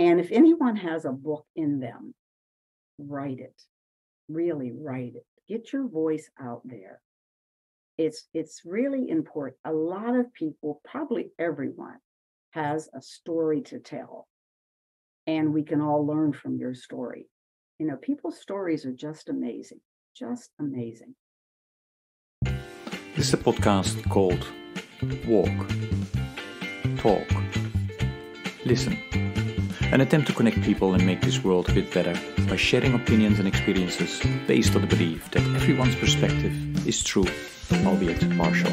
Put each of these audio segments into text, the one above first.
And if anyone has a book in them, write it. Really write it. Get your voice out there. It's really important. A lot of people, probably everyone, has a story to tell. And we can all learn from your story. You know, people's stories are just amazing. Just amazing. This is a podcast called Walk, Talk, Listen. An attempt to connect people and make this world a bit better by sharing opinions and experiences based on the belief that everyone's perspective is true, albeit partial.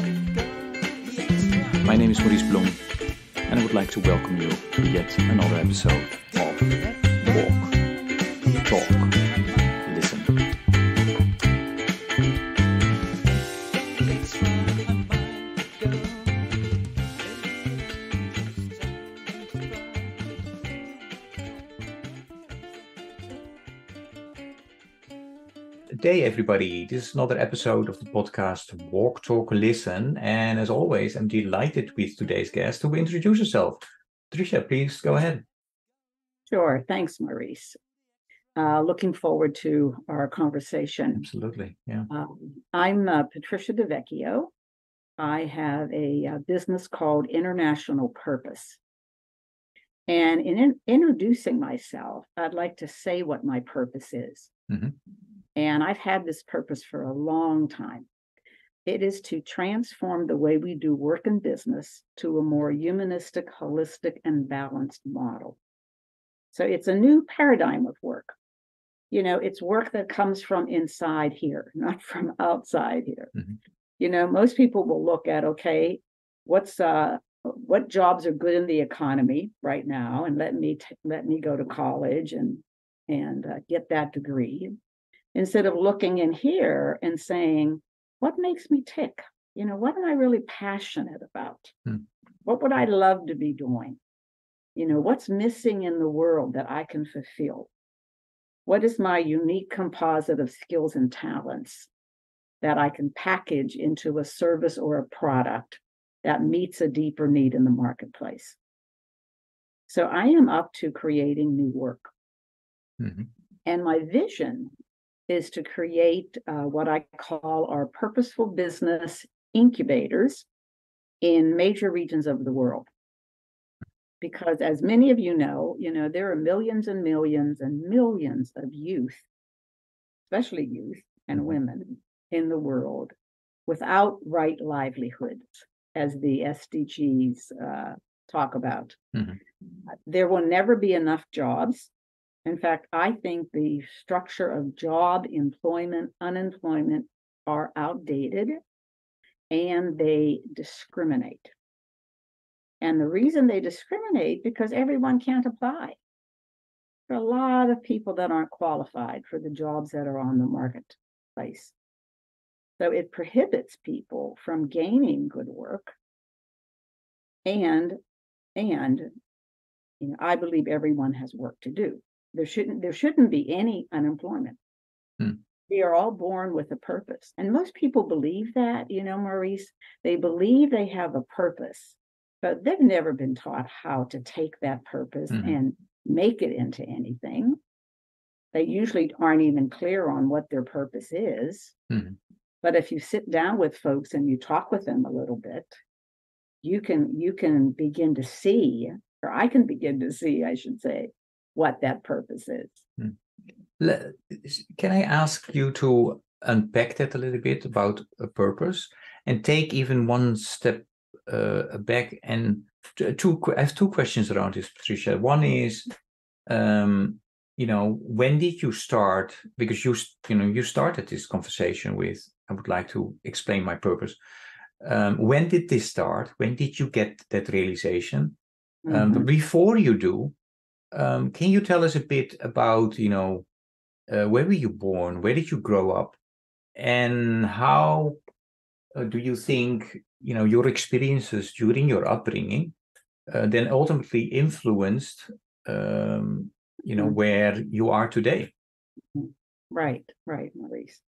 My name is Maurice Bloem, and I would like to welcome you to yet another episode of Walk, Talk, Listen. Hey everybody, this is another episode of the podcast Walk, Talk, Listen, and as always, I'm delighted with today's guest who will introduce herself. Patricia, please go ahead. Sure, thanks, Maurice. Looking forward to our conversation. Absolutely, yeah. I'm Patricia DiVecchio. I have a business called International Purpose. And in introducing myself, I'd like to say what my purpose is. Mm-hmm. And I've had this purpose for a long time. It is to transform the way we do work and business to a more humanistic, holistic, and balanced model. So it's a new paradigm of work. You know, it's work that comes from inside here, not from outside here. Mm-hmm. You know, most people will look at, okay, what jobs are good in the economy right now, and let me go to college and get that degree, instead of looking in here and saying, what makes me tick? You know, what am I really passionate about? What would I love to be doing? You know, what's missing in the world that I can fulfill? What is my unique composite of skills and talents that I can package into a service or a product that meets a deeper need in the marketplace? So I am up to creating new work. Mm-hmm. And my vision is to create what I call our purposeful business incubators in major regions of the world. Because as many of you know, there are millions and millions and millions of youth, especially youth and women in the world, without right livelihoods, as the SDGs talk about. Mm-hmm. There will never be enough jobs. In fact, I think the structure of job, employment, unemployment are outdated, and they discriminate. And the reason they discriminate, because everyone can't apply. There are a lot of people that aren't qualified for the jobs that are on the marketplace. So it prohibits people from gaining good work. And I believe everyone has work to do. There shouldn't be any unemployment. We are all born with a purpose. And most people believe that, Maurice, they believe they have a purpose, but they've never been taught how to take that purpose and make it into anything. They usually aren't even clear on what their purpose is. But if you sit down with folks and you talk with them a little bit, you can begin to see, or I can begin to see, I should say, what that purpose is. Can I ask you to unpack that a little bit about a purpose and take even one step back? And I have two questions around this, Patricia. One is, when did you start? Because you started this conversation with, I would like to explain my purpose. When did this start? When did you get that realization? But before you do, can you tell us a bit about, where were you born? Where did you grow up? And how do you think, your experiences during your upbringing then ultimately influenced, where you are today? Right, Maurice.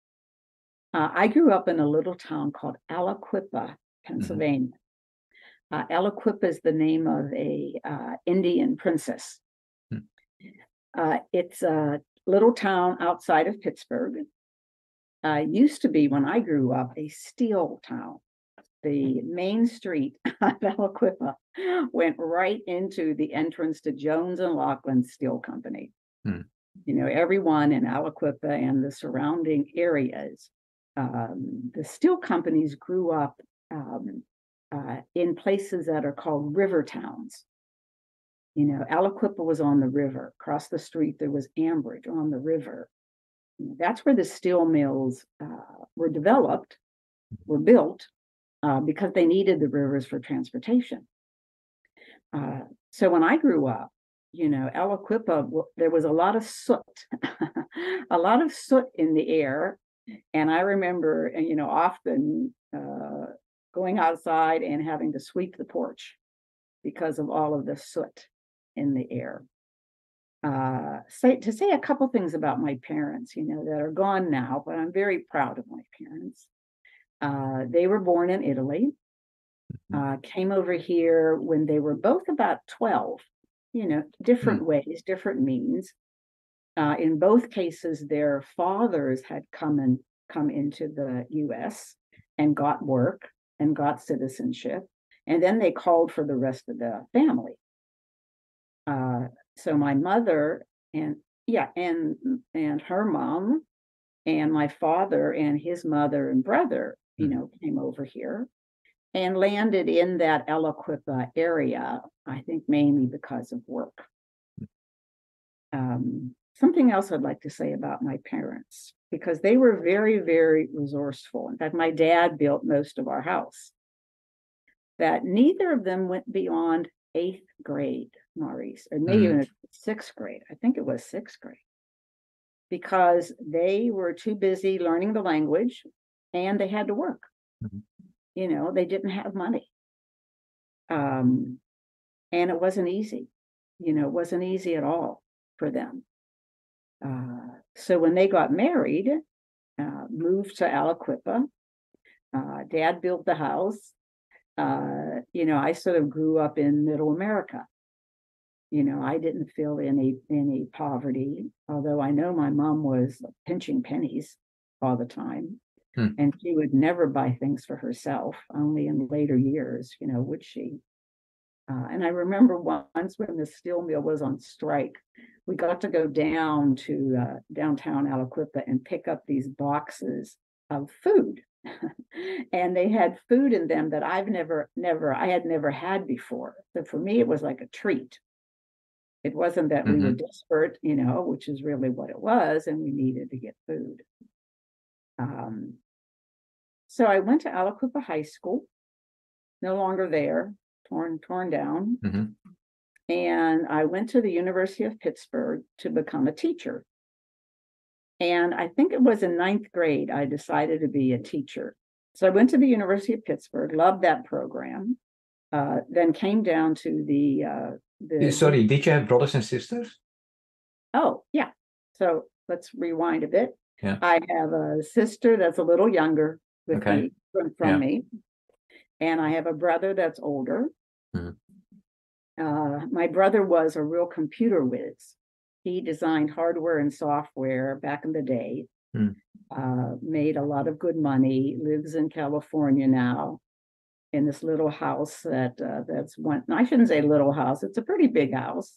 I grew up in a little town called Aliquippa, Pennsylvania. Aliquippa is the name of a Indian princess It's a little town outside of Pittsburgh. Used to be, when I grew up, a steel town. The main street of Aliquippa went right into the entrance to Jones and Laughlin Steel Company. You know, everyone in Aliquippa and the surrounding areas, the steel companies grew up in places that are called river towns. You know, Aliquippa was on the river. Across the street, there was Ambridge on the river. That's where the steel mills were developed, were built, because they needed the rivers for transportation. So when I grew up, you know, Aliquippa, there was a lot of soot, a lot of soot in the air. And I remember, you know, often going outside and having to sweep the porch because of all of the soot in the air. To say a couple things about my parents, you know, that are gone now, but I'm very proud of my parents. They were born in Italy, came over here when they were both about 12, you know, different ways, different means. In both cases, their fathers had come into the US and got work and got citizenship. And then they called for the rest of the family. So my mother and her mom and my father and his mother and brother, you know, came over here and landed in that Aliquippa area, I think mainly because of work. Something else I'd like to say about my parents, because they were very, very resourceful. In fact, my dad built most of our house. That neither of them went beyond 8th grade, Maurice, or maybe even 6th grade. I think it was 6th grade, because they were too busy learning the language and they had to work. You know, they didn't have money. And it wasn't easy. You know, it wasn't easy at all for them. So when they got married, moved to Aliquippa, Dad built the house. You know, I sort of grew up in Middle America. You know, I didn't feel any poverty, although I know my mom was pinching pennies all the time. And she would never buy things for herself, only in later years, you know, would she? And I remember once when the steel mill was on strike, we got to go down to downtown Aliquippa and pick up these boxes of food. And they had food in them that I had never had before. So for me, it was like a treat. It wasn't that we were desperate, you know, which is really what it was, and we needed to get food. So I went to Aliquippa High School, no longer there, torn down. And I went to the University of Pittsburgh to become a teacher. And I think it was in 9th grade, I decided to be a teacher. So I went to the University of Pittsburgh, loved that program, then came down to the Sorry, did you have brothers and sisters? Oh, yeah. So let's rewind a bit. Yeah. I have a sister that's a little younger with me, from me. And I have a brother that's older. My brother was a real computer whiz. He designed hardware and software back in the day, made a lot of good money, lives in California now in this little house that's one, I shouldn't say little house, it's a pretty big house.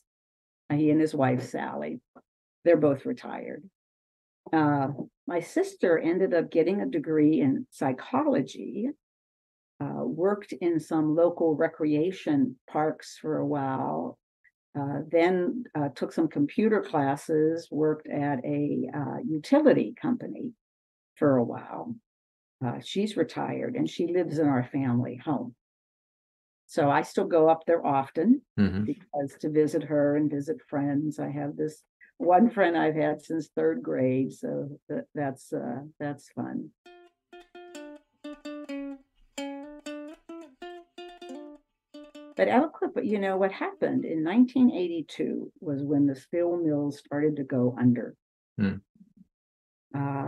He and his wife, Sally, they're both retired. My sister ended up getting a degree in psychology, worked in some local recreation parks for a while, then took some computer classes, worked at a utility company for a while. She's retired and she lives in our family home. So I still go up there often because to visit her and visit friends. I have this one friend I've had since 3rd grade, so that's fun. But Aliquippa, you know, what happened in 1982 was when the steel mills started to go under.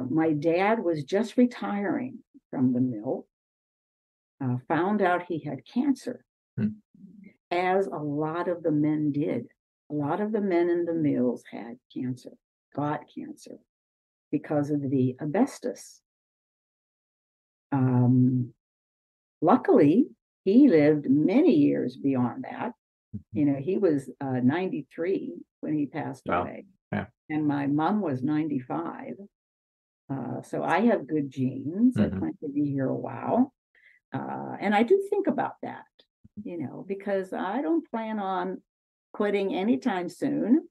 My dad was just retiring from the mill, found out he had cancer, as a lot of the men did A lot of the men in the mills had cancer, got cancer because of the asbestos. Luckily, he lived many years beyond that. You know, he was 93 when he passed away. Yeah. And my mom was 95. So I have good genes. I plan to be here a while. And I do think about that, you know, because I don't plan on quitting anytime soon.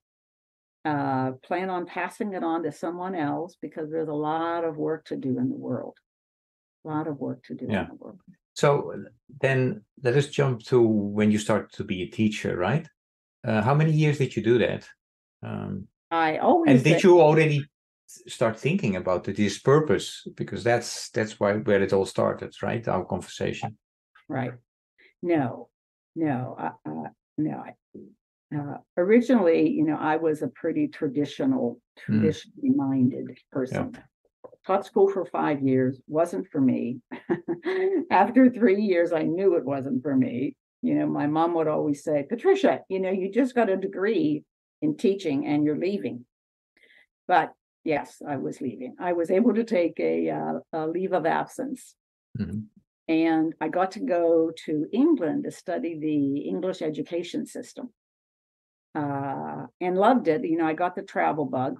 Plan on passing it on to someone else because there's a lot of work to do in the world. A lot of work to do in the world. So then let us jump to when you started to be a teacher, right? How many years did you do that? I always and did you already start thinking about this purpose? Because that's where it all started, right? Our conversation. Right. No. Originally, you know, I was a pretty traditionally minded person. Yeah. Taught school for 5 years, wasn't for me. After 3 years, I knew it wasn't for me. You know, my mom would always say, Patricia, you know, you just got a degree in teaching and you're leaving. But yes, I was leaving. I was able to take a leave of absence. And I got to go to England to study the English education system. And loved it. You know, I got the travel bug.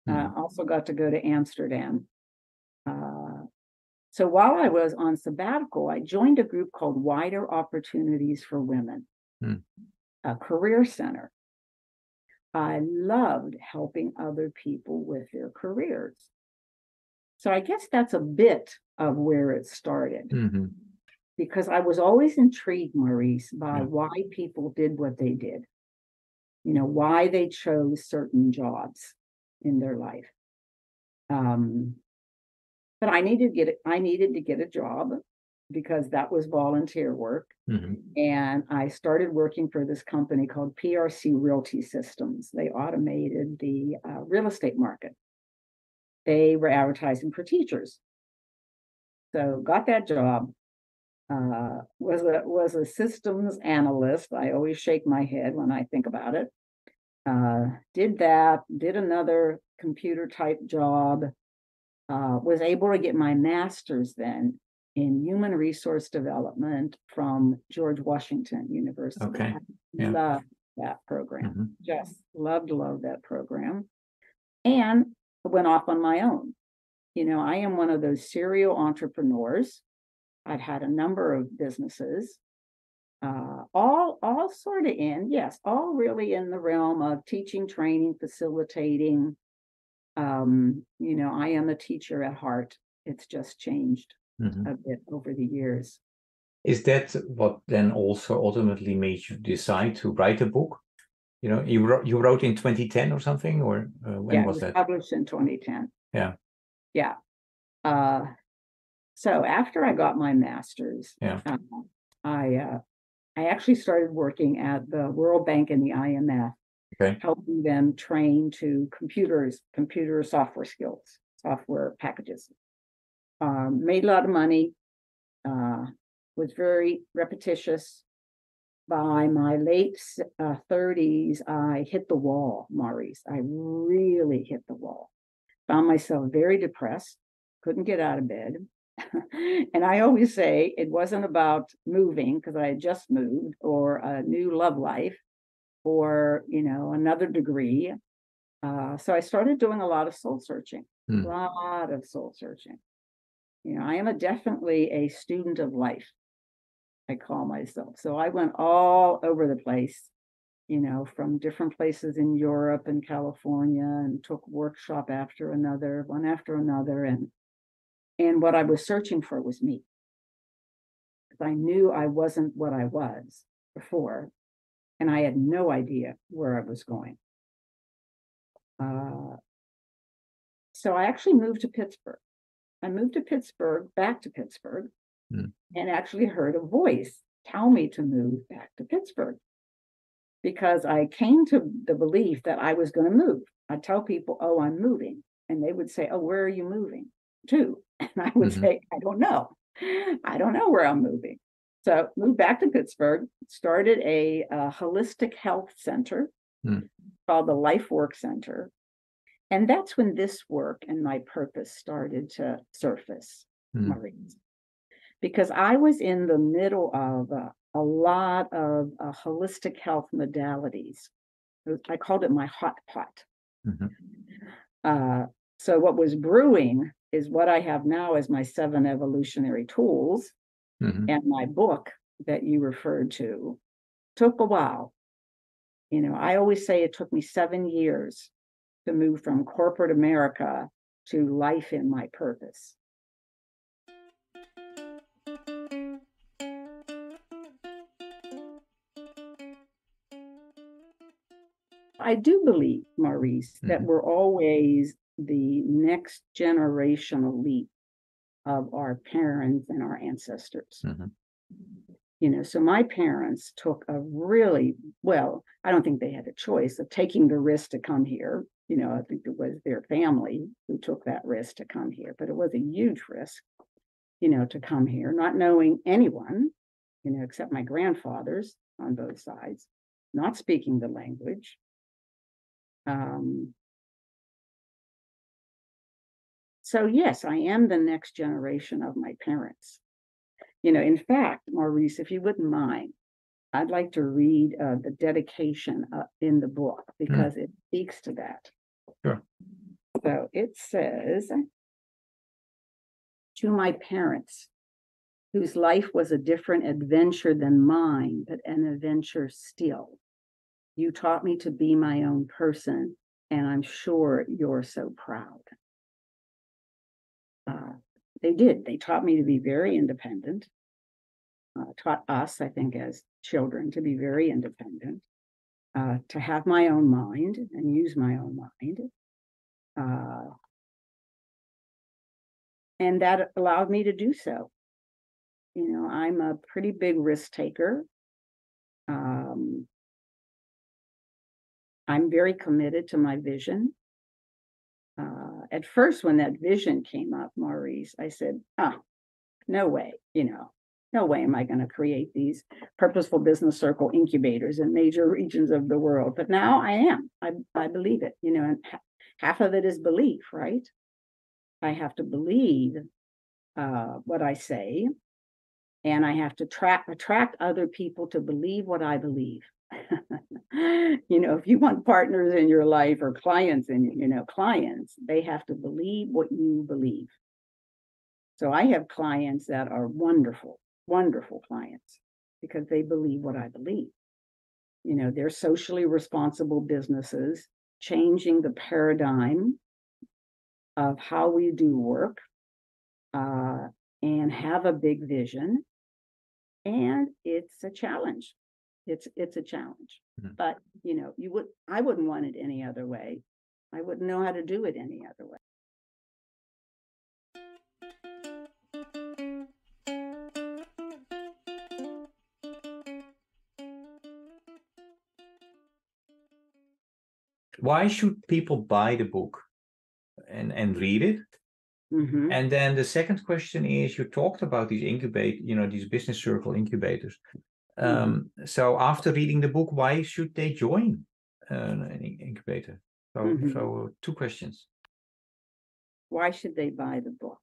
Also got to go to Amsterdam. So while I was on sabbatical, I joined a group called Wider Opportunities for Women, a career center. I loved helping other people with their careers. So I guess that's a bit of where it started. Because I was always intrigued, Maurice, by why people did what they did. You know, why they chose certain jobs in their life. But I needed to get a job because that was volunteer work. And I started working for this company called PRC Realty Systems. They automated the real estate market. They were advertising for teachers. So got that job. Was a systems analyst. I always shake my head when I think about it. Did that, did another computer type job, was able to get my master's then in human resource development from George Washington University. Okay. Loved that program. Just loved that program. And went off on my own. You know, I am one of those serial entrepreneurs. I've had a number of businesses, all sort of all really in the realm of teaching, training, facilitating. You know, I am a teacher at heart. It's just changed a bit over the years. Is that what then also ultimately made you decide to write a book? You know, you wrote in 2010 or something, or when was that? Published in 2010. Yeah. So after I got my master's, I actually started working at the World Bank and the IMF, helping them train to computer software skills, software packages. Made a lot of money, was very repetitious. By my late 30s, I hit the wall, Maurice. I really hit the wall. Found myself very depressed, couldn't get out of bed. And I always say it wasn't about moving because I had just moved, or a new love life, or, you know, another degree. So I started doing a lot of soul searching, You know, I am definitely a student of life, I call myself. So I went all over the place, you know, from different places in Europe and California, and took workshop one after another. And what I was searching for was me. Because I knew I wasn't what I was before, and I had no idea where I was going. So I actually moved to Pittsburgh. Back to Pittsburgh, and actually heard a voice tell me to move back to Pittsburgh, because I came to the belief that I was going to move. I'd tell people, oh, I'm moving. And they would say, oh, where are you moving to? And I would say, I don't know. I don't know where I'm moving. So moved back to Pittsburgh, started a holistic health center called the Life Work Center. And that's when this work and my purpose started to surface, Maurice. Because I was in the middle of a lot of holistic health modalities. I called it my hot pot. So what was brewing is what I have now as my 7 evolutionary tools, and my book that you referred to took a while. You know, I always say it took me 7 years to move from corporate America to life in my purpose. I do believe, Maurice, that we're always the next generational leap of our parents and our ancestors. You know, so my parents took a really, well, I don't think they had a choice of taking the risk to come here. You know, I think it was their family who took that risk to come here, but it was a huge risk, you know, to come here, not knowing anyone, you know, except my grandfathers on both sides, not speaking the language. So yes, I am the next generation of my parents. You know, in fact, Maurice, if you wouldn't mind, I'd like to read the dedication in the book because it speaks to that. Sure. So it says, to my parents, whose life was a different adventure than mine, but an adventure still. You taught me to be my own person, and I'm sure you're so proud. They did. They taught me to be very independent. Taught us, I think, as children to be very independent, to have my own mind and use my own mind. And that allowed me to do so. You know, I'm a pretty big risk taker. I'm very committed to my vision. At first, when that vision came up, Maurice, I said, no way, you know, no way am I going to create these purposeful business circle incubators in major regions of the world. But now I am. I believe it, you know, and half of it is belief, right? I have to believe what I say, and I have to attract other people to believe what I believe. You know, if you want partners in your life or clients in, you know, clients, they have to believe what you believe. So I have clients that are wonderful, wonderful clients because they believe what I believe. You know, they're socially responsible businesses, changing the paradigm of how we do work, and have a big vision. And it's a challenge. It's a challenge. But, you know, I wouldn't want it any other way. I wouldn't know how to do it any other way. Why should people buy the book and read it? And then the second question is, you talked about these these business circle incubators. So after reading the book, why should they join an incubator? So 2 questions. Why should they buy the book?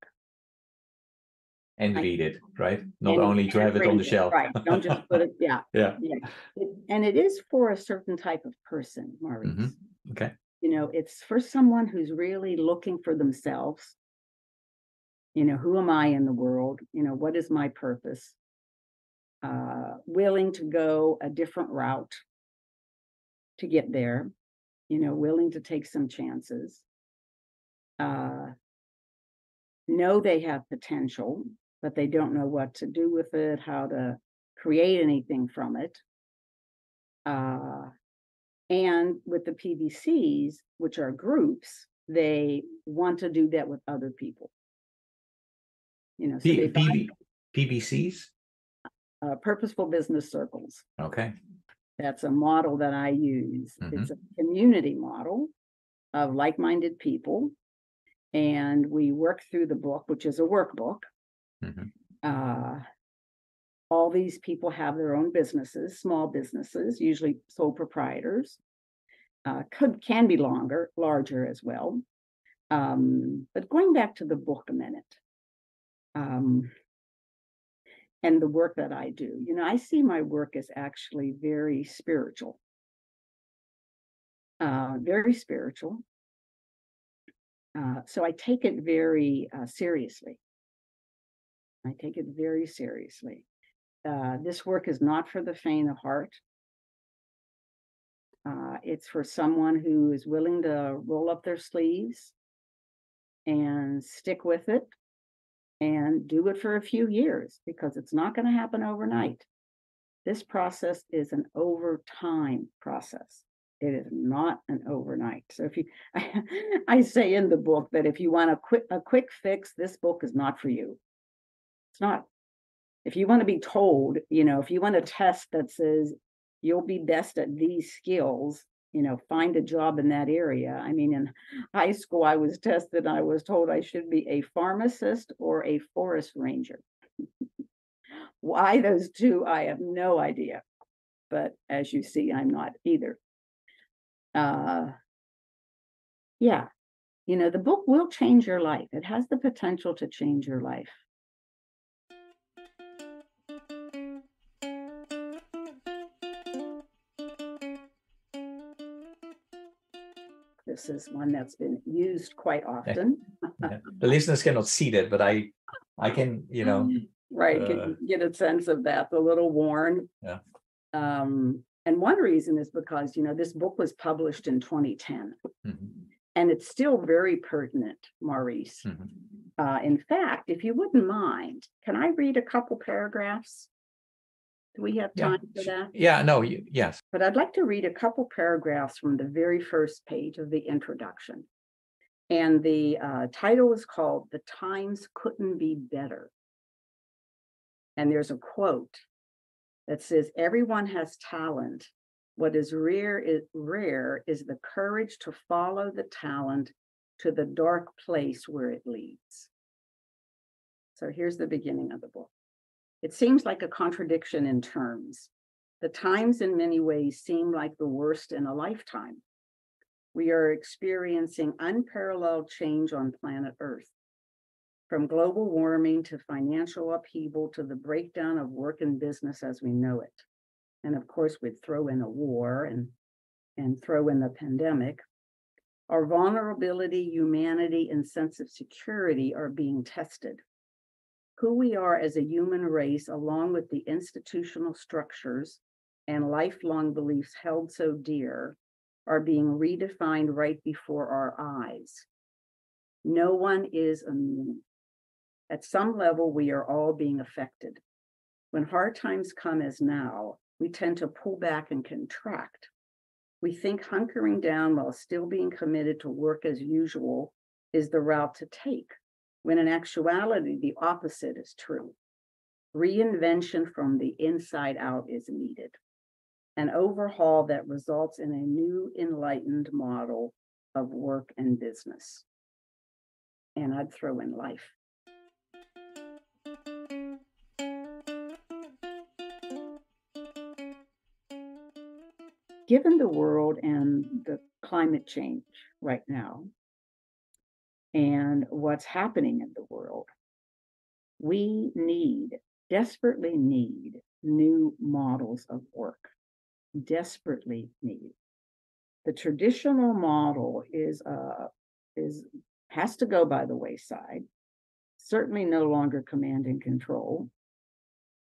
And read it, right? Not only to have it on the shelf. Right. Don't just put it, yeah. Yeah. And it is for a certain type of person, Maurice. Okay. You know, it's for someone who's really looking for themselves. You know, who am I in the world? You know, what is my purpose? Willing to go a different route to get there, you know, willing to take some chances. Know they have potential, but they don't know what to do with it, how to create anything from it. And with the PBCs, which are groups, they want to do that with other people. You know, so PBCs? Purposeful business circles. Okay. That's a model that I use. It's a community model of like-minded people. And we work through the book, which is a workbook. All these people have their own businesses, small businesses, usually sole proprietors. can be larger as well. But going back to the book a minute, and the work that I do, I see my work as actually very spiritual. Very spiritual. So I take it very seriously. I take it very seriously. This work is not for the faint of heart. It's for someone who is willing to roll up their sleeves and stick with it and do it for a few years, because it's not going to happen overnight. This process is an overtime process. It is not an overnight. So if you, I say in the book that if you want a quick fix, this book is not for you. It's not. If you want to be told, if you want a test that says you'll be best at these skills, find a job in that area. I mean, in high school, I was tested. I was told I should be a pharmacist or a forest ranger. Why those two, I have no idea. But as you see, I'm not either. Yeah, the book will change your life. It has the potential to change your life. This is one that's been used quite often. Yeah. The listeners cannot see that, but I can, Right, can get a sense of that, the little worn. Yeah. And one reason is because, this book was published in 2010. Mm-hmm. And it's still very pertinent, Maurice. Mm-hmm. In fact, if you wouldn't mind, can I read a couple paragraphs? Do we have time for that? Yeah, no, yes. But I'd like to read a couple paragraphs from the very first page of the introduction. And the title is called "The Times Couldn't Be Better." And there's a quote that says, "Everyone has talent. What is rare is the courage to follow the talent to the dark place where it leads." So here's the beginning of the book. It seems like a contradiction in terms. The times in many ways seem like the worst in a lifetime. We are experiencing unparalleled change on planet Earth. From global warming to financial upheaval to the breakdown of work and business as we know it. And of course, we'd throw in a war and throw in the pandemic. Our vulnerability, humanity, and sense of security are being tested. Who we are as a human race, along with the institutional structures and lifelong beliefs held so dear, are being redefined right before our eyes. No one is immune. At some level, we are all being affected. When hard times come as now, we tend to pull back and contract. We think hunkering down while still being committed to work as usual is the route to take, when in actuality, the opposite is true. Reinvention from the inside out is needed. An overhaul that results in a new enlightened model of work and business. And I'd throw in life. Given the world and the climate change right now, and what's happening in the world, we desperately need new models of work. Desperately need. The traditional model has to go by the wayside. Certainly no longer command and control.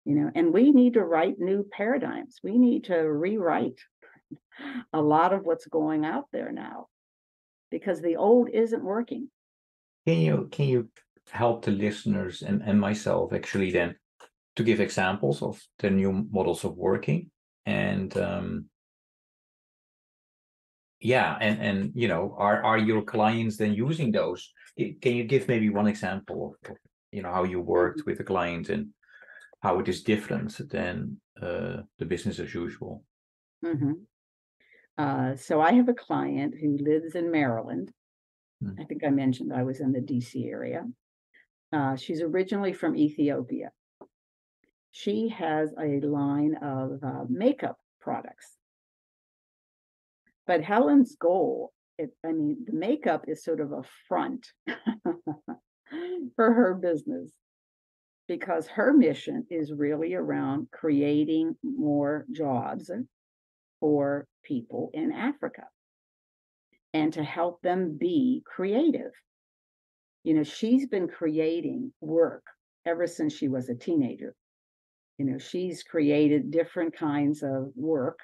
And we need to write new paradigms. We need to rewrite a lot of what's going out there now, because the old isn't working. Can you help the listeners and myself actually then to give examples of the new models of working? And are your clients then using those? Can you give maybe one example of how you worked with a client and how it is different than the business as usual? Mm-hmm. So I have a client who lives in Maryland. I think I mentioned I was in the DC area. She's originally from Ethiopia. She has a line of makeup products. But Helen's goal, the makeup is sort of a front for her business, because her mission is really around creating more jobs for people in Africa and to help them be creative. You know, she's been creating work ever since she was a teenager. You know, she's created different kinds of work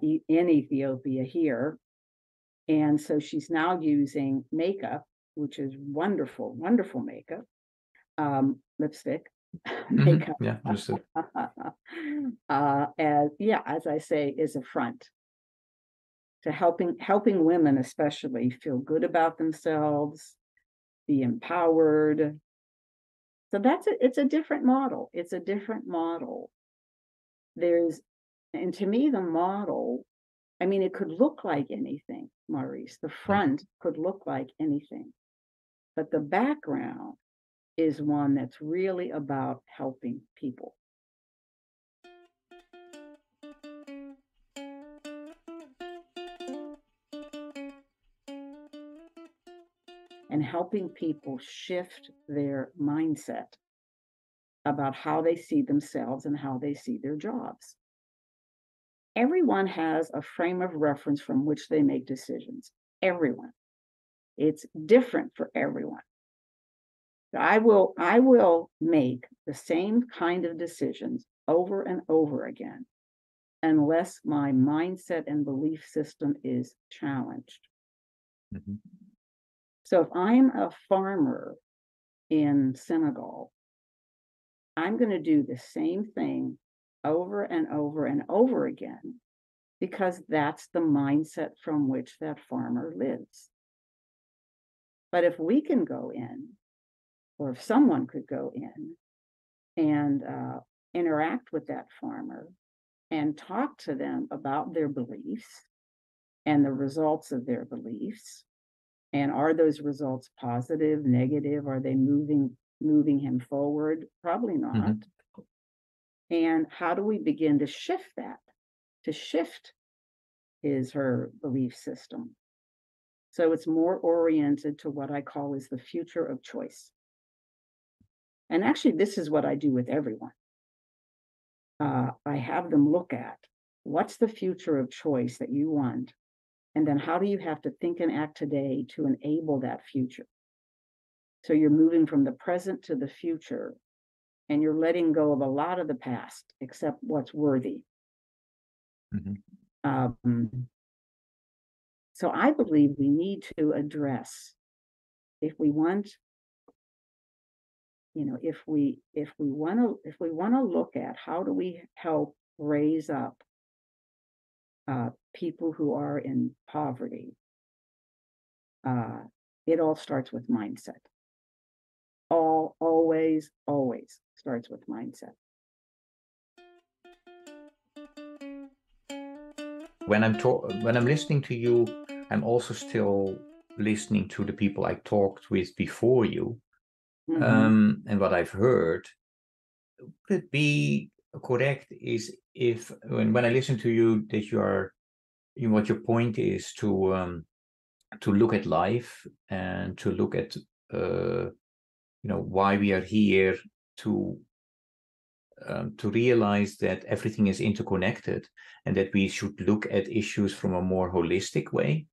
in Ethiopia here. And so she's now using makeup, which is wonderful, wonderful makeup, lipstick, makeup. Yeah, understood. As I say, is a front to helping women especially feel good about themselves, be empowered. So it's a different model. It's a different model. And to me, the model, it could look like anything, Maurice. The front could look like anything, but the background is one that's really about helping people. And helping people shift their mindset about how they see themselves and how they see their jobs. Everyone has a frame of reference from which they make decisions. Everyone. It's different for everyone. I will make the same kind of decisions over and over again unless my mindset and belief system is challenged. Mm-hmm. So if I'm a farmer in Senegal, I'm going to do the same thing over and over and over again because that's the mindset from which that farmer lives. But if we can go in, or if someone could go in and interact with that farmer and talk to them about their beliefs and the results of their beliefs, and are those results positive, negative? Are they moving him forward? Probably not. Mm-hmm. And how do we begin to shift that, to shift her belief system? So it's more oriented to what I call is the future of choice. And actually, this is what I do with everyone. I have them look at what's the future of choice that you want, and then how do you have to think and act today to enable that future? So you're moving from the present to the future, and you're letting go of a lot of the past, except what's worthy. Mm-hmm. So I believe we need to address, if we want to look at how do we help raise up people who are in poverty, it all starts with mindset. Always starts with mindset. When I'm listening to you, I'm also still listening to the people I talked with before you. Mm-hmm. And what I've heard, would it be correct is if when I listen to you that what your point is to look at life and to look at why we are here, to realize that everything is interconnected and that we should look at issues from a more holistic way.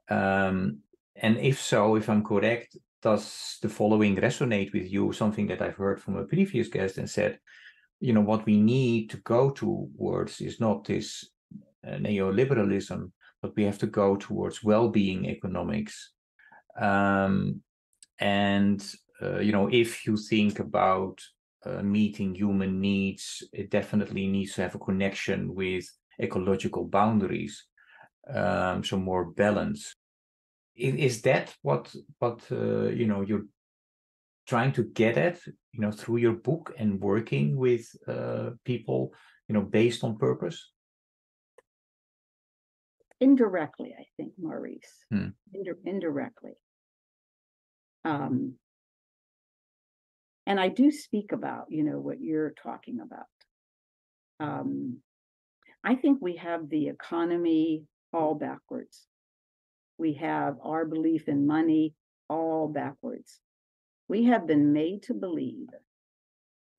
And if I'm correct, does the following resonate with you? Something that I've heard from a previous guest and said, what we need to go towards is not this neoliberalism, but we have to go towards well-being economics. If you think about meeting human needs, it definitely needs to have a connection with ecological boundaries, so more balance. Is that what you're trying to get at, through your book and working with people, based on purpose? Indirectly, I think, Maurice. Indirectly. And I do speak about, what you're talking about. I think we have the economy all backwards. We have our belief in money all backwards. We have been made to believe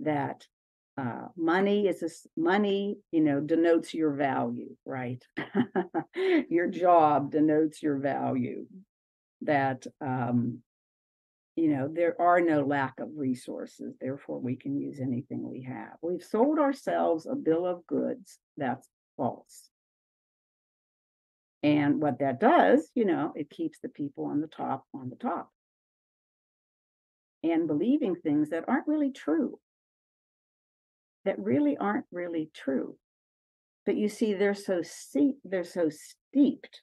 that money, denotes your value, right? Your job denotes your value. That, there are no lack of resources, therefore we can use anything we have. We've sold ourselves a bill of goods that's false. And what that does, it keeps the people on the top. And believing things that aren't really true. That really aren't really true. But you see, they're so steeped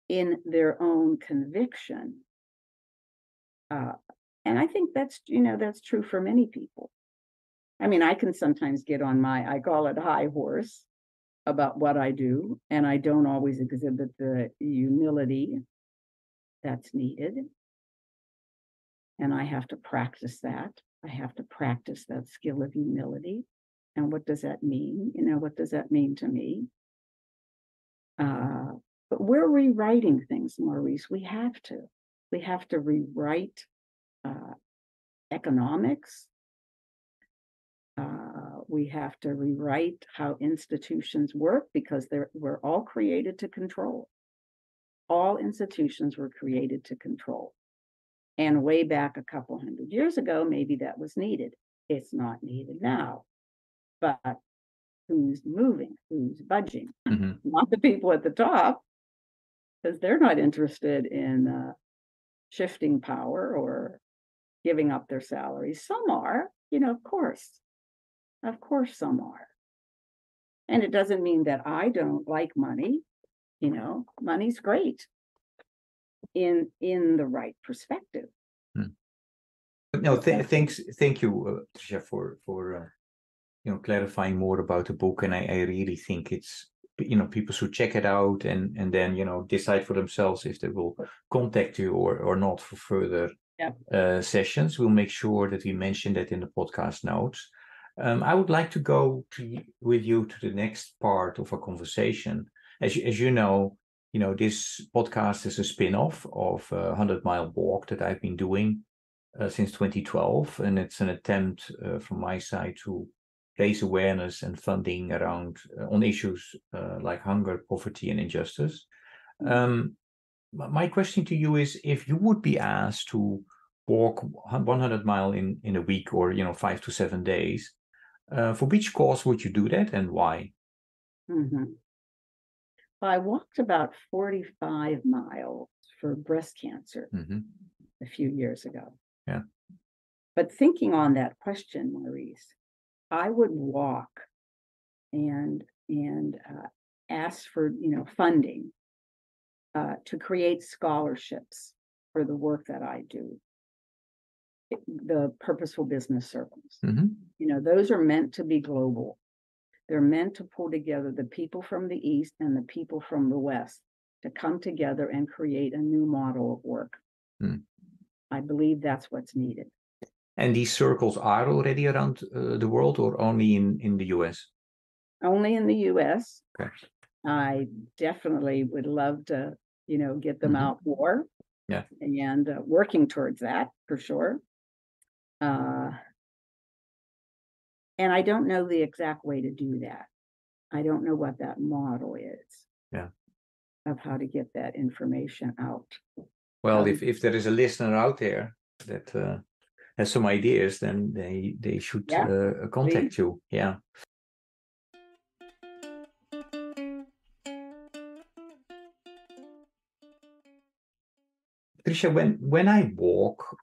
in their own conviction. And I think that's true for many people. I mean, I can sometimes get on I call it high horse about what I do, and I don't always exhibit the humility that's needed. And I have to practice that. I have to practice that skill of humility. And what does that mean? What does that mean to me? But we're rewriting things, Maurice. We have to. We have to rewrite economics. We have to rewrite how institutions work, because we're all created to control. All institutions were created to control. And way back a couple hundred years ago, maybe that was needed. It's not needed now. But who's moving? Who's budging? Mm-hmm. Not the people at the top, because they're not interested in shifting power or giving up their salaries. Some are, of course. Of course, some are. And it doesn't mean that I don't like money. Money's great in the right perspective. No, thank you, Patricia, for clarifying more about the book. And I really think it's, people should check it out and then decide for themselves if they will contact you or not for further sessions. We'll make sure that we mention that in the podcast notes. I would like to go with you to the next part of our conversation. As you know, this podcast is a spin-off of 100 Mile Walk that I've been doing since 2012, and it's an attempt from my side to raise awareness and funding around on issues like hunger, poverty, and injustice. My question to you is, if you would be asked to walk 100 miles in a week or 5 to 7 days, for which cause would you do that and why? Mm-hmm. Well, I walked about 45 miles for breast cancer a few years ago. Yeah. But thinking on that question, Maurice, I would walk and ask for funding to create scholarships for the work that I do. The purposeful business circles. Those are meant to be global. They're meant to pull together the people from the East and the people from the West to come together and create a new model of work. I believe that's what's needed. And these circles are already around the world, or only in the US? Only in the US. Okay. I definitely would love to, get them out more. Yeah. And working towards that for sure. And I don't know the exact way to do that. I don't know what that model is. Yeah. Of how to get that information out. Well, if there is a listener out there that has some ideas, then they should contact you. Yeah. Patricia, when I walk,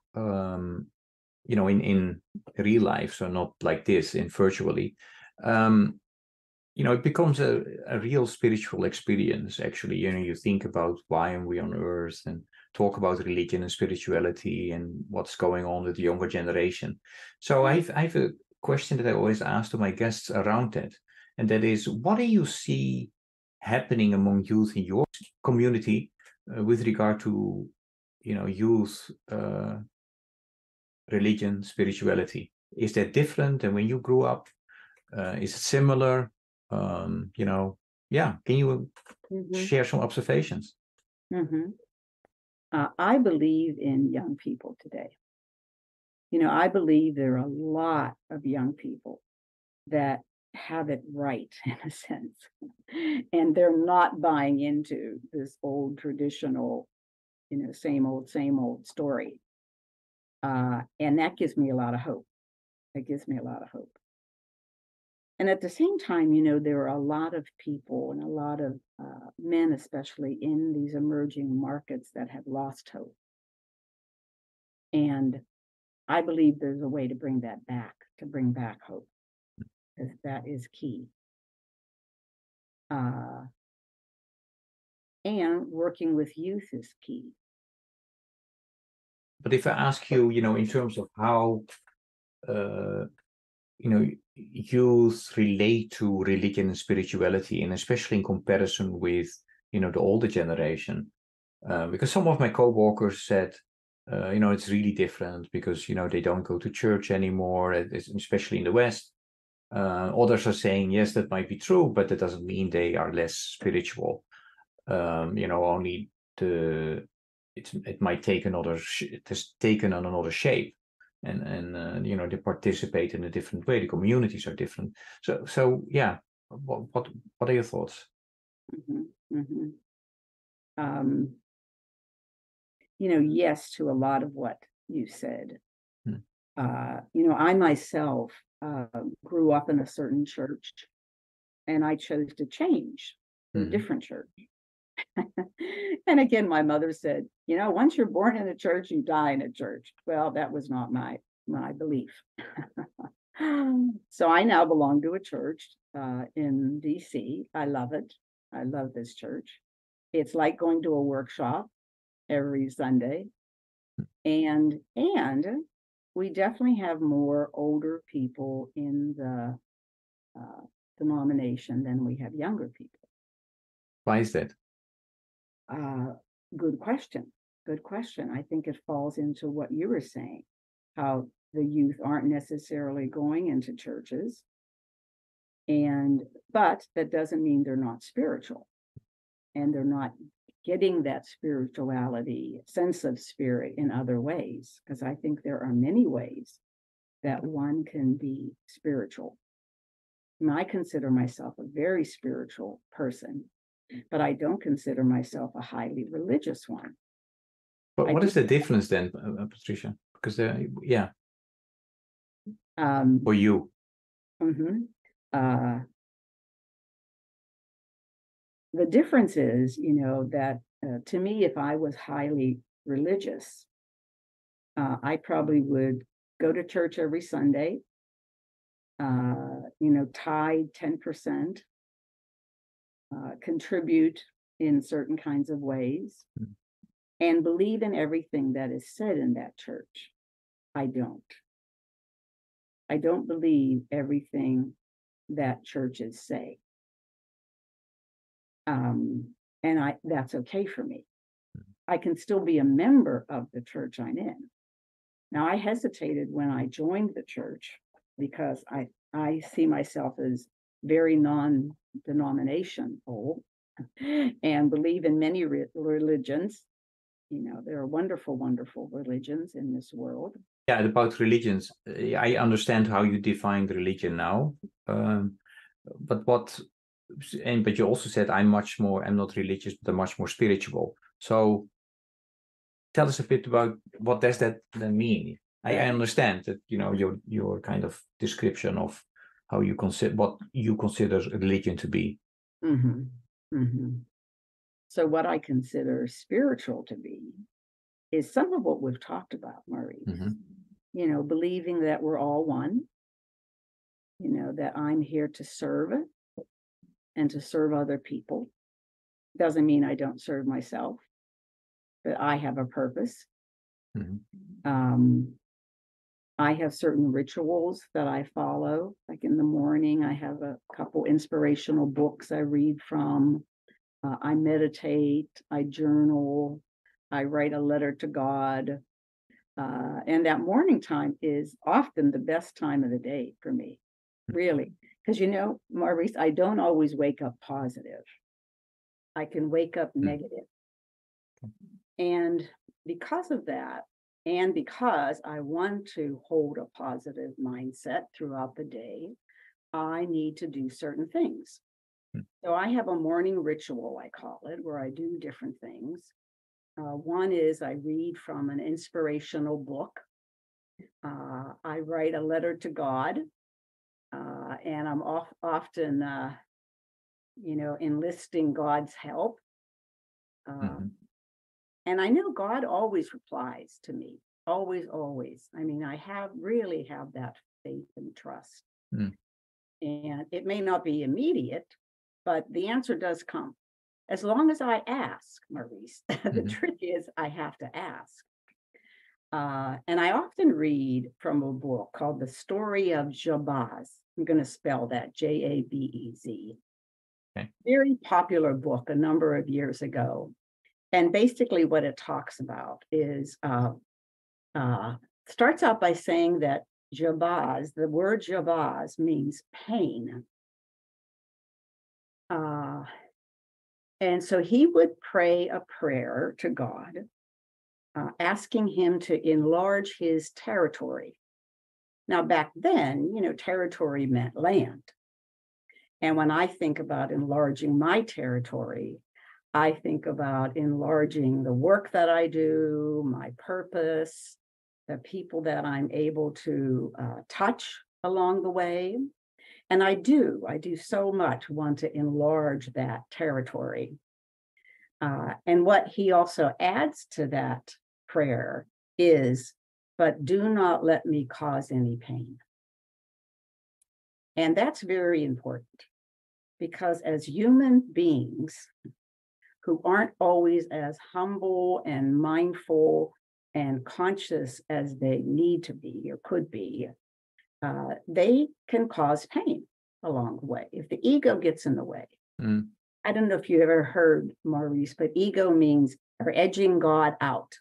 in real life, so not like this, in virtually, it becomes a real spiritual experience, actually. You think about why are we on earth, and talk about religion and spirituality and what's going on with the younger generation. So I have a question that I always ask to my guests around that, and that is, what do you see happening among youth in your community with regard to, youth, religion, spirituality? Is that different than when you grew up? Is it similar? Can you share some observations. I believe in young people today. I believe there are a lot of young people that have it right in a sense, and they're not buying into this old traditional, same old story. And that gives me a lot of hope. It gives me a lot of hope. And at the same time, there are a lot of people and a lot of men, especially in these emerging markets, that have lost hope. And I believe there's a way to bring that back, to bring back hope, because that is key. And working with youth is key. But if I ask you, in terms of how, youth relate to religion and spirituality, and especially in comparison with, the older generation, because some of my co-workers said, it's really different because, they don't go to church anymore, especially in the West. Others are saying, yes, that might be true, but that doesn't mean they are less spiritual. Only it might take it has taken on another shape, and they participate in a different way. The communities are different. So yeah, what are your thoughts? Yes to a lot of what you said. I myself grew up in a certain church, and I chose to change to a different church. And again, my mother said, once you're born in a church, you die in a church. Well, that was not my belief. So I now belong to a church in DC. I love it. I love this church. It's like going to a workshop every Sunday. And we definitely have more older people in the denomination than we have younger people. Why is that? Good question. I think it falls into what you were saying, how the youth aren't necessarily going into churches, but that doesn't mean they're not spiritual, and they're not getting that spirituality, sense of spirit in other ways, because I think there are many ways that one can be spiritual. And I consider myself a very spiritual person, but I don't consider myself a highly religious one. But what is the difference then, Patricia? Because for you. The difference is, that to me, if I was highly religious, I probably would go to church every Sunday, tithe 10%, contribute in certain kinds of ways, and believe in everything that is said in that church. I don't believe everything that churches say. And that's okay for me. I can still be a member of the church I'm in. Now, I hesitated when I joined the church because I see myself as very non-denominational and believe in many religions. There are wonderful, wonderful religions in this world. Yeah, about religions, I understand how you define religion now. But you also said I'm not religious, but I'm much more spiritual. So tell us a bit about what does that then mean? I understand that, your kind of description of how you consider what you consider religion to be. So what I consider spiritual to be is some of what we've talked about, Maurice. Believing that we're all one, that I'm here to serve and to serve other people. Doesn't mean I don't serve myself, but I have a purpose. I have certain rituals that I follow. Like in the morning, I have a couple inspirational books I read from. I meditate, I journal, I write a letter to God. And that morning time is often the best time of the day for me, really. Because, Maurice, I don't always wake up positive. I can wake up negative. And because of that, and because I want to hold a positive mindset throughout the day, I need to do certain things. So I have a morning ritual, I call it, where I do different things. One is I read from an inspirational book. I write a letter to God, and I'm often, enlisting God's help. And I know God always replies to me, always, always. I mean, I really have that faith and trust. And it may not be immediate, but the answer does come. As long as I ask, Maurice. The trick is I have to ask. And I often read from a book called The Story of Jabez. I'm going to spell that, Jabez. Okay. Very popular book a number of years ago. And basically what it talks about is, starts out by saying that Jabez, the word Jabez means pain. And so he would pray a prayer to God, asking him to enlarge his territory. Now, back then, territory meant land. And when I think about enlarging my territory, I think about enlarging the work that I do, my purpose, the people that I'm able to touch along the way. And I do so much want to enlarge that territory. And what he also adds to that prayer is, but do not let me cause any pain. And that's very important, because as human beings who aren't always as humble and mindful and conscious as they need to be or could be, they can cause pain along the way if the ego gets in the way. I don't know if you ever heard, Maurice, but ego means or edging God out.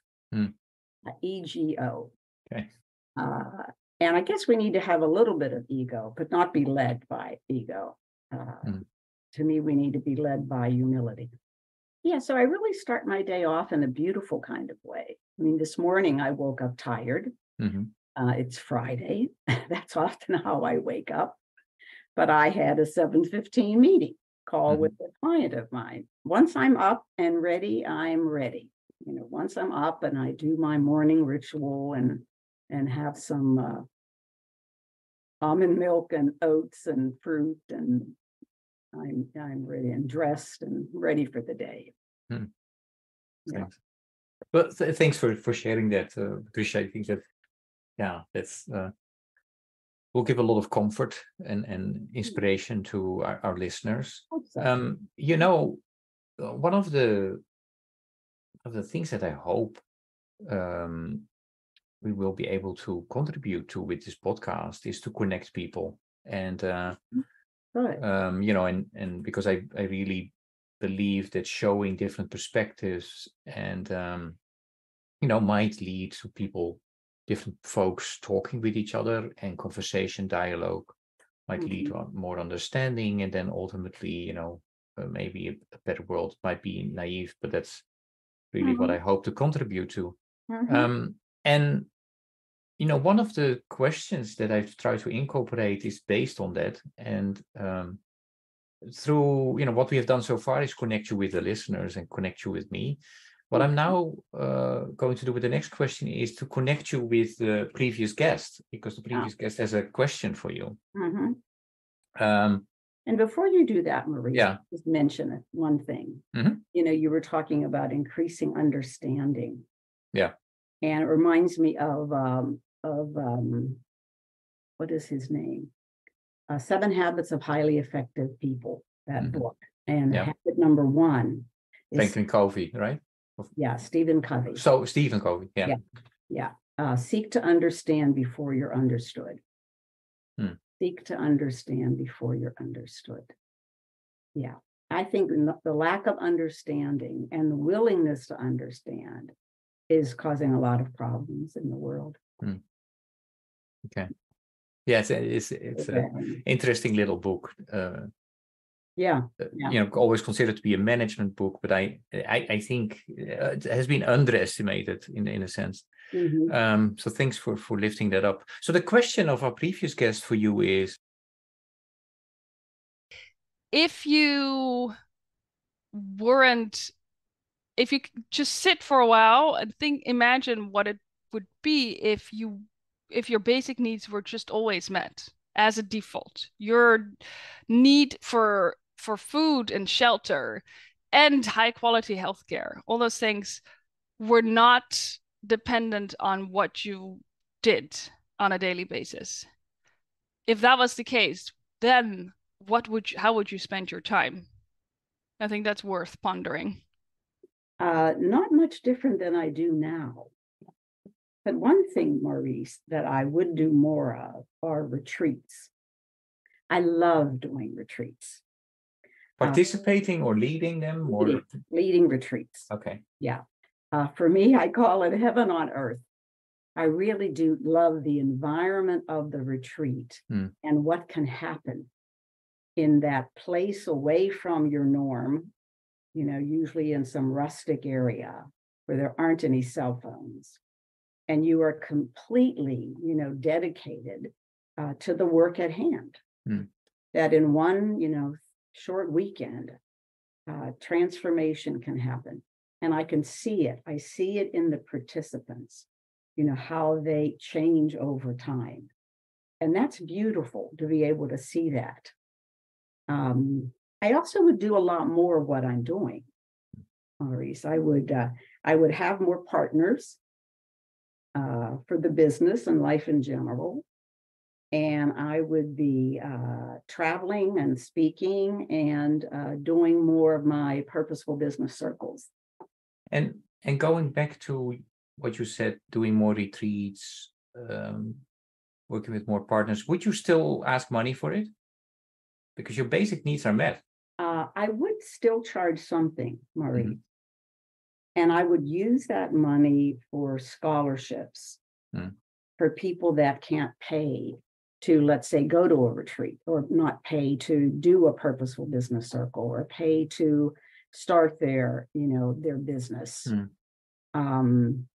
EGO. Okay. And I guess we need to have a little bit of ego, but not be led by ego. To me, we need to be led by humility. Yeah, so I really start my day off in a beautiful kind of way. I mean, this morning I woke up tired. It's Friday. That's often how I wake up. But I had a 7:15 meeting call with a client of mine. Once I'm up and ready, I'm ready. Once I'm up and I do my morning ritual and have some almond milk and oats and fruit, and I'm ready and dressed and ready for the day. Yeah. Well, thanks for sharing that, Patricia. I think that, that's will give a lot of comfort and inspiration to our listeners. So. One of the things that I hope we will be able to contribute to with this podcast is to connect people. And and because I really believe that showing different perspectives and might lead to different folks talking with each other, and conversation, dialogue might lead to more understanding, and then ultimately, maybe a better world. Might be naive, but that's really what I hope to contribute to. And one of the questions that I've tried to incorporate is based on that, and through what we have done so far is connect you with the listeners and connect you with me. What I'm now going to do with the next question is to connect you with the previous guest, because the previous guest has a question for you. And before you do that, Marie, just mention one thing. You were talking about increasing understanding. Yeah. And it reminds me of what is his name? 7 Habits of Highly Effective People, that book. And habit number 1 is Franklin Covey, right? Yeah, Stephen Covey. So Stephen Covey, seek to understand before you're understood. Seek to understand before you're understood. Yeah, I think the lack of understanding and the willingness to understand is causing a lot of problems in the world. Okay. Yes, it's an interesting little book. Yeah. Yeah. Always considered to be a management book, but I think it has been underestimated in a sense. So thanks for lifting that up. So the question of our previous guest for you is, if you just sit for a while and imagine what it would be if your basic needs were just always met as a default. Your need for food and shelter and high quality healthcare, all those things were not dependent on what you did on a daily basis. If that was the case, then how would you spend your time? I think that's worth pondering. Not much different than I do now. But one thing, Maurice, that I would do more of are retreats. I love doing retreats. Participating or leading them? Leading retreats. Okay. Yeah. For me, I call it heaven on earth. I really do love the environment of the retreat and what can happen in that place away from your norm, usually in some rustic area where there aren't any cell phones. And you are completely, dedicated to the work at hand. That in one, short weekend, transformation can happen. And I can see it. I see it in the participants, how they change over time. And that's beautiful to be able to see that. I also would do a lot more of what I'm doing, Maurice. I would have more partners for the business and life in general. And I would be traveling and speaking and doing more of my purposeful business circles. And going back to what you said, doing more retreats, working with more partners, would you still ask money for it? Because your basic needs are met. I would still charge something, Maurice. And I would use that money for scholarships for people that can't pay to, let's say, go to a retreat, or not pay to do a purposeful business circle, or pay to start their business. And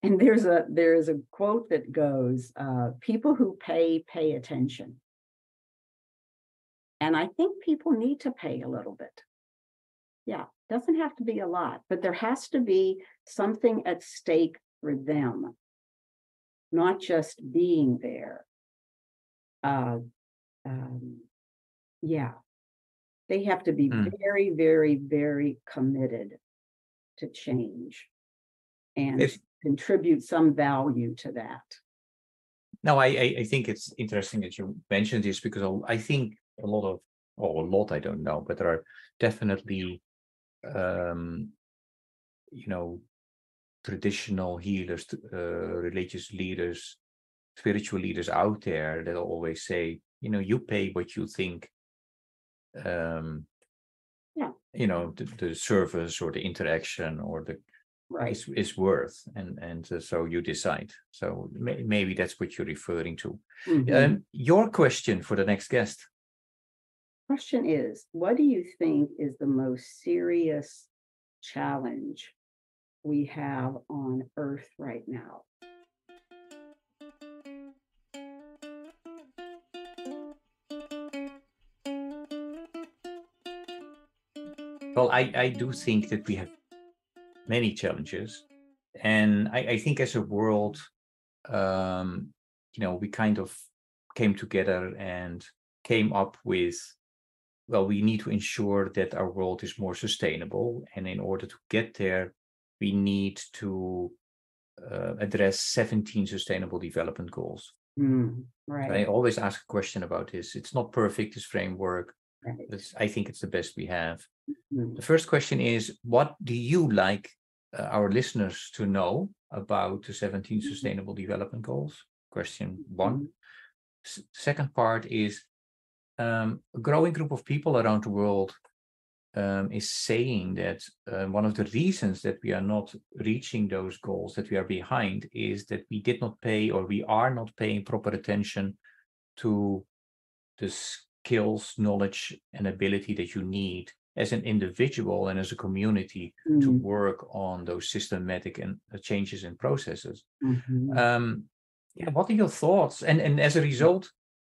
there's a quote that goes, people who pay attention. And I think people need to pay a little bit. Yeah, doesn't have to be a lot, but there has to be something at stake for them, not just being there. They have to be very, very, very committed to change and contribute some value to that. No, I think it's interesting that you mentioned this, because I think a lot, I don't know, but there are definitely, traditional healers, religious leaders, spiritual leaders out there that always say, you pay what you think, the service or the interaction or the is worth, and so you decide. So maybe that's what you're referring to. Your question for the next guest. Question is, what do you think is the most serious challenge we have on Earth right now? Well, I do think that we have many challenges, and I think as a world, we kind of came together and came up with, well, we need to ensure that our world is more sustainable, and in order to get there, we need to address 17 sustainable development goals. Right. I always ask a question about this. It's not perfect, this framework. Right. I think it's the best we have. The first question is, what do you like our listeners to know about the 17 sustainable development goals? Question one. Second part is, a growing group of people around the world is saying that one of the reasons that we are not reaching those goals, that we are behind, is that we did not pay, or we are not paying proper attention to the skills, knowledge, and ability that you need as an individual and as a community to work on those systematic and changes in processes. Yeah, what are your thoughts? And as a result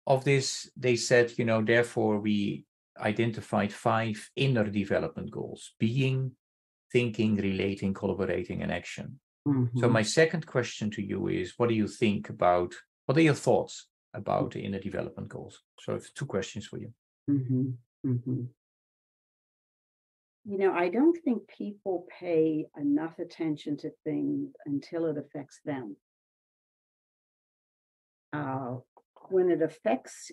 of this, they said, therefore we identified 5 inner development goals: being, thinking, relating, collaborating, and action. So my second question to you is, what are your thoughts about the inner development goals? So I have 2 questions for you. I don't think people pay enough attention to things until it affects them. When it affects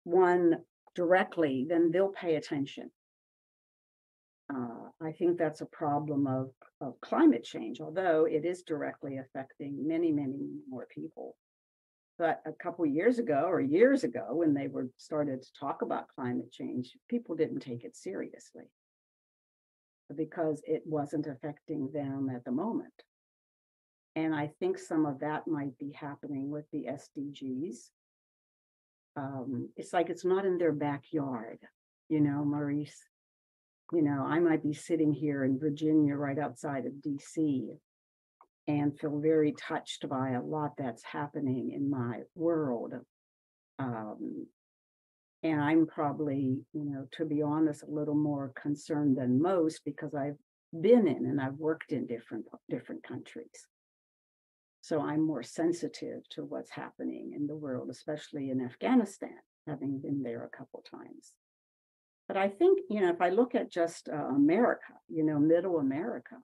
one directly, then they'll pay attention. I think that's a problem of climate change, although it is directly affecting many, many more people. But a couple of years ago, when they started to talk about climate change, people didn't take it seriously because it wasn't affecting them at the moment. And I think some of that might be happening with the SDGs. It's like it's not in their backyard, Maurice. I might be sitting here in Virginia right outside of DC and feel very touched by a lot that's happening in my world. And I'm probably, to be honest, a little more concerned than most because I've been in and I've worked in different countries. So I'm more sensitive to what's happening in the world, especially in Afghanistan, having been there a couple times. But I think, if I look at just America, middle America,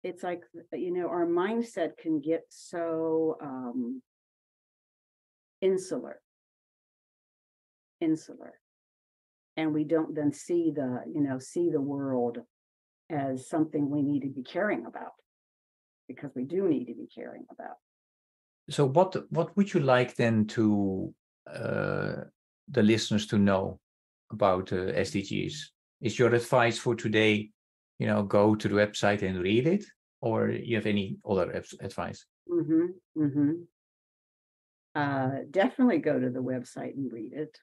it's like, our mindset can get so insular, and we don't then see the world as something we need to be caring about, because we do need to be caring about. So what would you like then to the listeners to know about SDGs? Is your advice for today, go to the website and read it, or you have any other advice? Definitely go to the website and read it.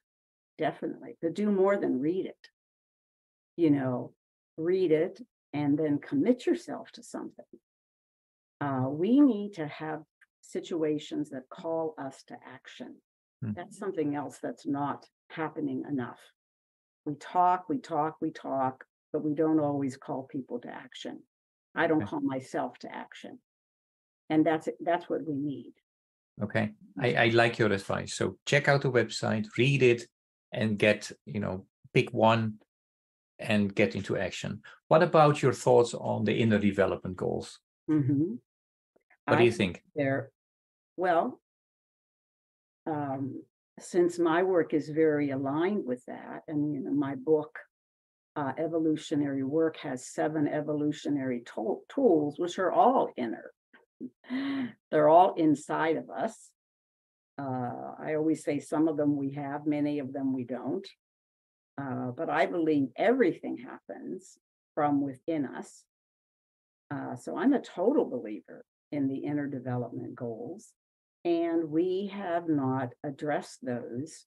Definitely, but do more than read it. Read it and then commit yourself to something. We need to have situations that call us to action. That's something else that's not happening enough. We talk, but we don't always call people to action. I don't call myself to action. And that's what we need. Okay. I like your advice. So check out the website, read it, and pick one and get into action. What about your thoughts on the inner development goals? What do you think? Since my work is very aligned with that, and my book, Evolutionary Work, has 7 evolutionary tools, which are all inner. They're all inside of us. I always say some of them we have, many of them we don't. But I believe everything happens from within us. So I'm a total believer in the inner development goals. And we have not addressed those,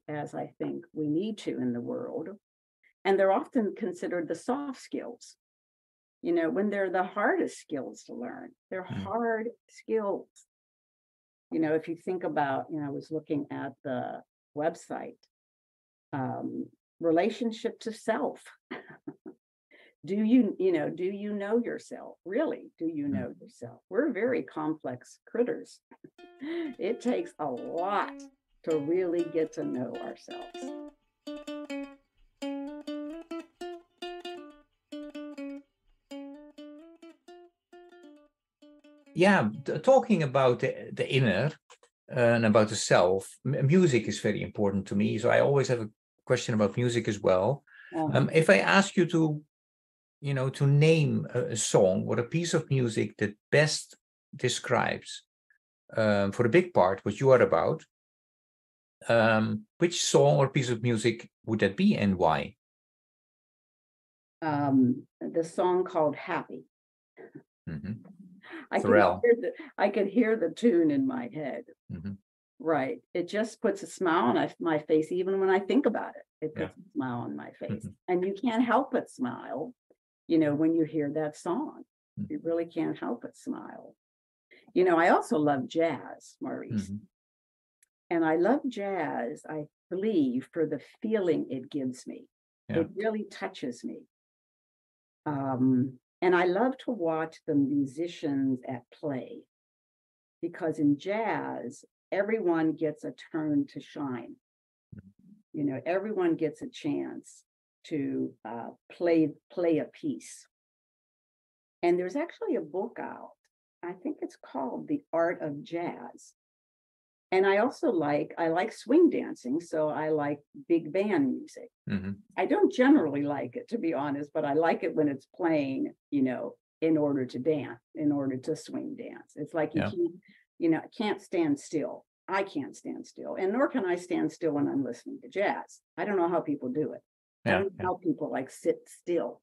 as I think we need to in the world. And they're often considered the soft skills, when they're the hardest skills to learn. They're hard skills. If you think about, I was looking at the website, relationship to self. Do you know yourself? Really, do you know yourself? We're very complex critters. It takes a lot to really get to know ourselves. Yeah, talking about the inner and about the self, music is very important to me. So I always have a question about music as well. If I ask you to name a song or a piece of music that best describes, for a big part, what you are about, which song or piece of music would that be and why? The song called Happy. Pharrell. I could hear the tune in my head. Mhm. Right. It just puts a smile on my face, even when I think about it. It Yeah. puts a smile on my face. Mhm. And you can't help but smile, when you hear that song. Mhm. You really can't help but smile. I also love jazz, Maurice. Mhm. And I love jazz, I believe, for the feeling it gives me. Yeah. It really touches me. And I love to watch the musicians at play, because in jazz, everyone gets a turn to shine. Everyone gets a chance to play a piece. And there's actually a book out. I think it's called The Art of Jazz. And I like swing dancing, so I like big band music. Mhm. I don't generally like it, to be honest, but I like it when it's playing, in order to dance, in order to swing dance. It's like Yeah. can't stand still. I can't stand still, and nor can I stand still when I'm listening to jazz. I don't know how people do it. I Yeah. don't know how people sit still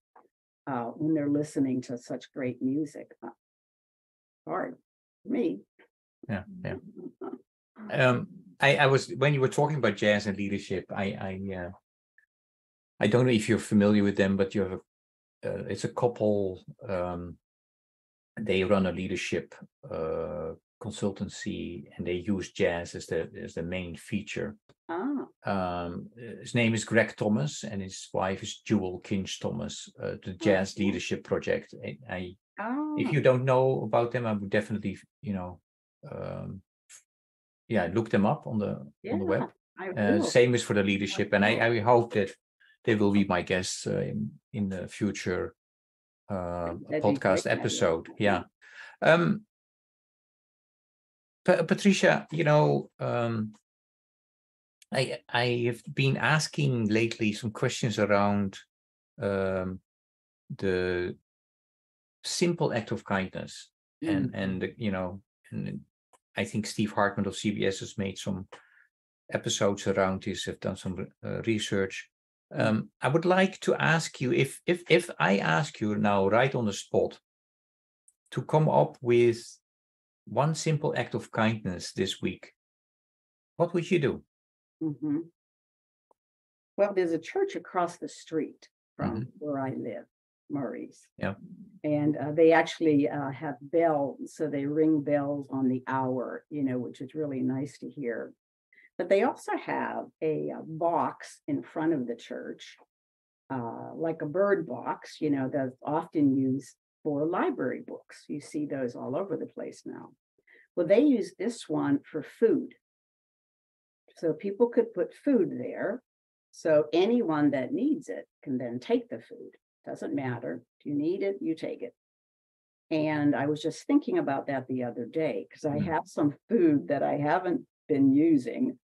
when they're listening to such great music. Hard for me. Yeah. I was, when you were talking about jazz and leadership, I don't know if you're familiar with them, but you have it's a couple. They run a leadership consultancy, and they use jazz as the main feature. His name is Greg Thomas, and his wife is Jewel Kinch Thomas. The Jazz Leadership Project. If you don't know about them, I would definitely, look them up on the web. Same as for the leadership, and I hope that they will be my guests in the future podcast episode. Yeah. Patricia, I have been asking lately some questions around the simple act of kindness, and I think Steve Hartman of CBS has made some episodes around this, have done some research. I would like to ask you, if I ask you now right on the spot to come up with one simple act of kindness this week, what would you do? Mm-hmm. Well, there's a church across the street from where I live, Maurice. Yeah. And they actually have bells, so they ring bells on the hour, which is really nice to hear. But they also have a box in front of the church, like a bird box, that's often used for library books. You see those all over the place now. Well, they use this one for food. So people could put food there. So anyone that needs it can then take the food. Doesn't matter. If you need it, you take it. And I was just thinking about that the other day, because I have some food that I haven't been using,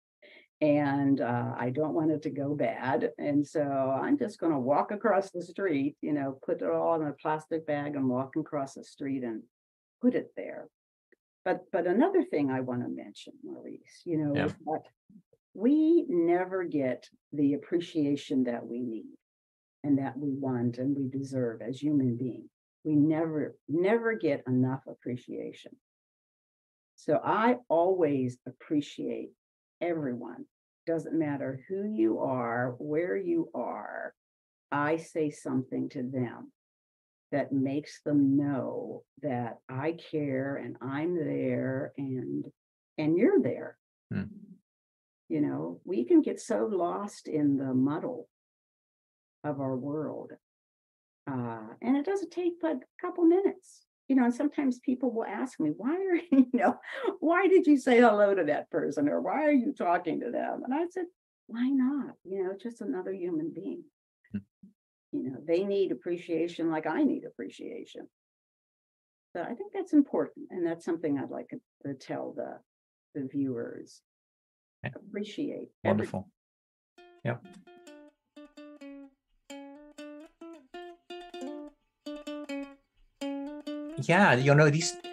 and I don't want it to go bad. And so I'm just going to walk across the street, put it all in a plastic bag and walk across the street and put it there. But another thing I want to mention, Maurice, is that we never get the appreciation that we need and that we want and we deserve as human beings. We never get enough appreciation. So I always appreciate everyone. Doesn't matter who you are, where you are. I say something to them that makes them know that I care and I'm there and you're there. We can get so lost in the muddle of our world. And it doesn't take but a couple minutes, and sometimes people will ask me, why did you say hello to that person? Or why are you talking to them? And I said, why not? Just another human being. They need appreciation like I need appreciation. So I think that's important. And that's something I'd like to tell the viewers. Appreciate. Wonderful. Yeah. Yeah,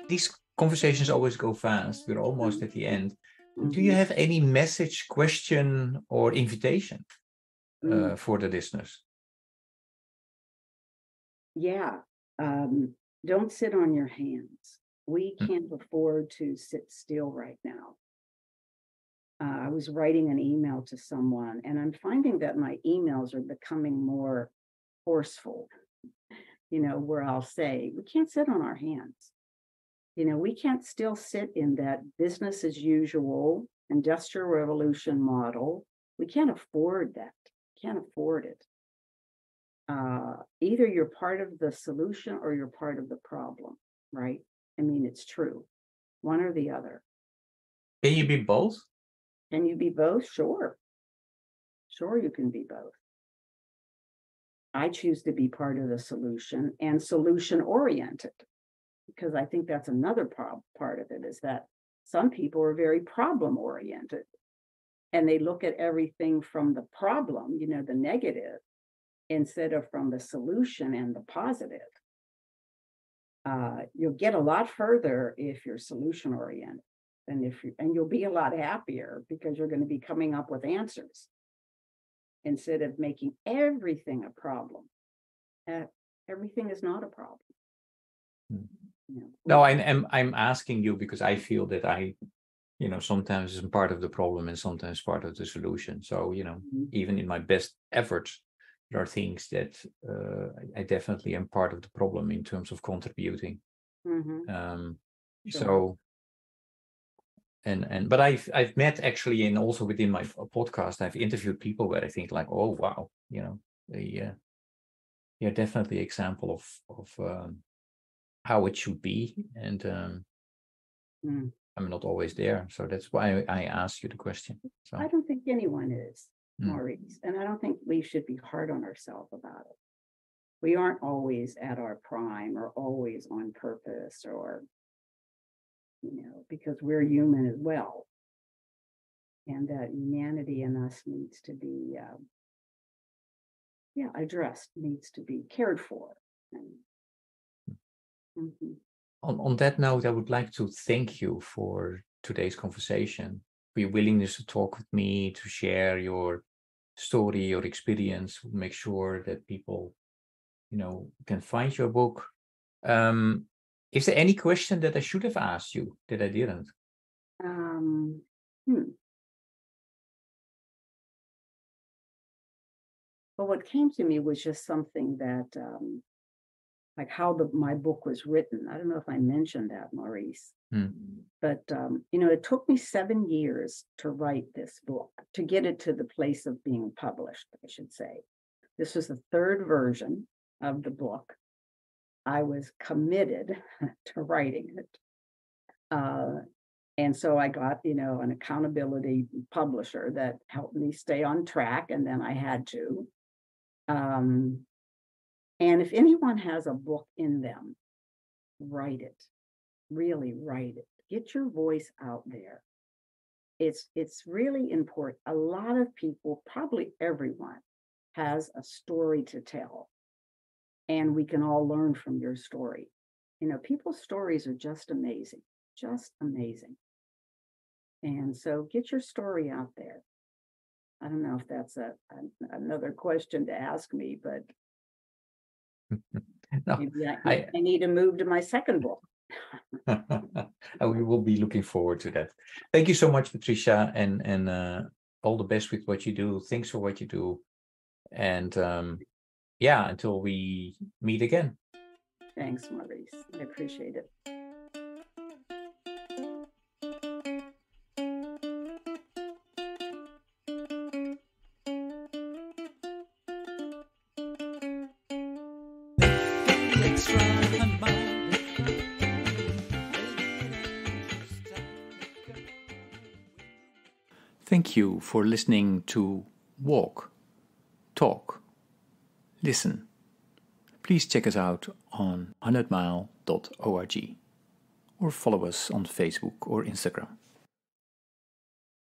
these conversations always go fast. We're almost at the end. Do you have any message, question, or invitation for the listeners? Yeah. Don't sit on your hands. We can't afford to sit still right now. I was writing an email to someone, and I'm finding that my emails are becoming more forceful, where I'll say, we can't sit on our hands. We can't still sit in that business as usual, industrial revolution model. We can't afford that. Can't afford it. Either you're part of the solution or you're part of the problem, right? I mean, it's true. One or the other. Can you be both? Can you be both? Sure. Sure, you can be both. I choose to be part of the solution and solution oriented, because I think that's another part of it, is that some people are very problem oriented and they look at everything from the problem, the negative, instead of from the solution and the positive. You'll get a lot further if you're solution oriented, and you'll be a lot happier because you're going to be coming up with answers instead of making everything a problem. Everything is not a problem. No, I'm asking you because I feel that I, sometimes I'm part of the problem and sometimes part of the solution. So, even in my best efforts, there are things that I definitely am part of the problem in terms of contributing. Sure. So, but I've met actually, and also within my podcast, I've interviewed people where I think like, oh wow, you're definitely example of how it should be, and I'm not always there, so that's why I asked you the question. So I don't think anyone is, Maurice, and I don't think we should be hard on ourselves about it. We aren't always at our prime or always on purpose, or because we're human as well, and that humanity in us needs to be addressed, needs to be cared for. On that note, I would like to thank you for today's conversation, for your willingness to talk with me, to share your story, your experience, make sure that people, can find your book. Is there any question that I should have asked you that I didn't? Well, what came to me was just something that, like how my book was written. I don't know if I mentioned that, Maurice, but it took me 7 years to write this book, to get it to the place of being published, I should say. This was the third version of the book. I was committed to writing it. And so I got, an accountability publisher that helped me stay on track, and then I had to. And if anyone has a book in them, write it. Really write it. Get your voice out there. It's really important. A lot of people, probably everyone, has a story to tell. And we can all learn from your story. People's stories are just amazing. Just amazing. And so get your story out there. I don't know if that's another question to ask me, but no, maybe I need to move to my second book. We will be looking forward to that. Thank you so much, Patricia, and all the best with what you do. Thanks for what you do. And until we meet again. Thanks, Maurice. I appreciate it. Thank you for listening to Walk, Talk, Listen. Please check us out on 100mile.org or follow us on Facebook or Instagram.